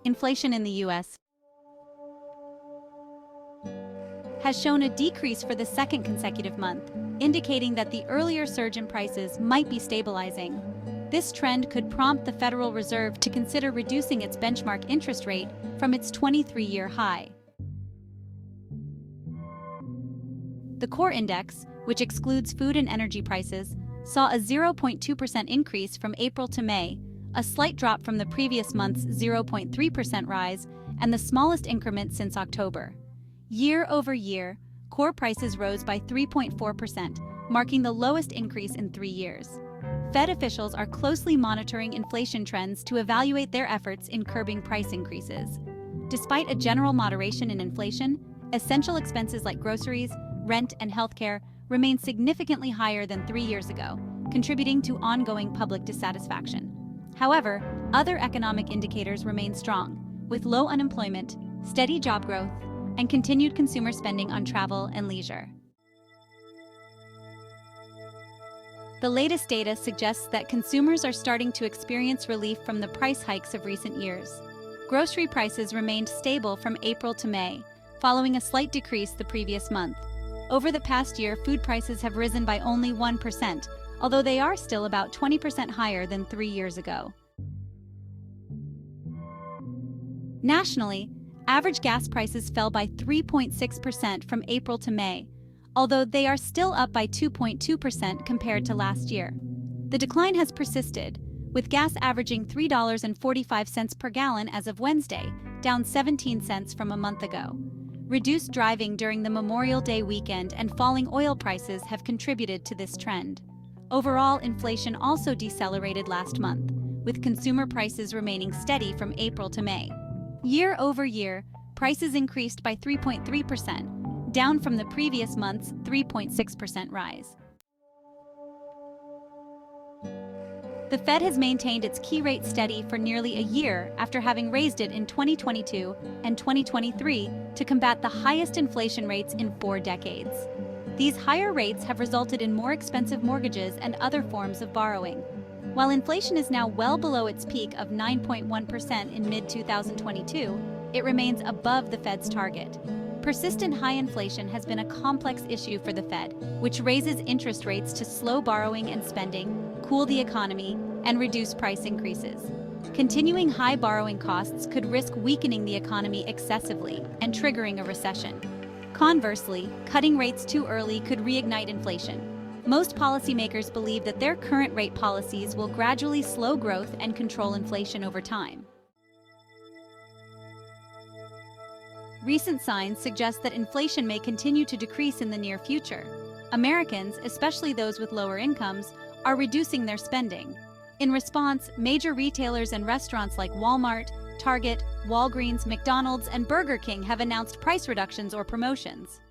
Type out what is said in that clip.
Inflation in the U.S. has shown a decrease for the second consecutive month, indicating that the earlier surge in prices might be stabilizing. This trend could prompt the Federal Reserve to consider reducing its benchmark interest rate from its 23-year high. The core index, which excludes food and energy prices, saw a 0.2% increase from April to May, a slight drop from the previous month's 0.3% rise and the smallest increment since October. Year over year, core prices rose by 3.4%, marking the lowest increase in 3 years. Fed officials are closely monitoring inflation trends to evaluate their efforts in curbing price increases. Despite a general moderation in inflation, essential expenses like groceries, rent, and healthcare remain significantly higher than 3 years ago, contributing to ongoing public dissatisfaction. However, other economic indicators remain strong, with low unemployment, steady job growth, and continued consumer spending on travel and leisure. The latest data suggests that consumers are starting to experience relief from the price hikes of recent years. Grocery prices remained stable from April to May, following a slight decrease the previous month. Over the past year, food prices have risen by only 1%, although they are still about 20% higher than 3 years ago. Nationally, average gas prices fell by 3.6% from April to May, although they are still up by 2.2% compared to last year. The decline has persisted, with gas averaging $3.45 per gallon as of Wednesday, down 17 cents from a month ago. Reduced driving during the Memorial Day weekend and falling oil prices have contributed to this trend. Overall, inflation also decelerated last month, with consumer prices remaining steady from April to May. Year over year, prices increased by 3.3%, down from the previous month's 3.6% rise. The Fed has maintained its key rate steady for nearly a year after having raised it in 2022 and 2023 to combat the highest inflation rates in 4 decades. These higher rates have resulted in more expensive mortgages and other forms of borrowing. While inflation is now well below its peak of 9.1% in mid-2022, it remains above the Fed's target. Persistent high inflation has been a complex issue for the Fed, which raises interest rates to slow borrowing and spending, cool the economy, and reduce price increases. Continuing high borrowing costs could risk weakening the economy excessively and triggering a recession. Conversely, cutting rates too early could reignite inflation. Most policymakers believe that their current rate policies will gradually slow growth and control inflation over time. Recent signs suggest that inflation may continue to decrease in the near future. Americans, especially those with lower incomes, are reducing their spending. In response, major retailers and restaurants like Walmart, Target, Walgreens, McDonald's, and Burger King have announced price reductions or promotions.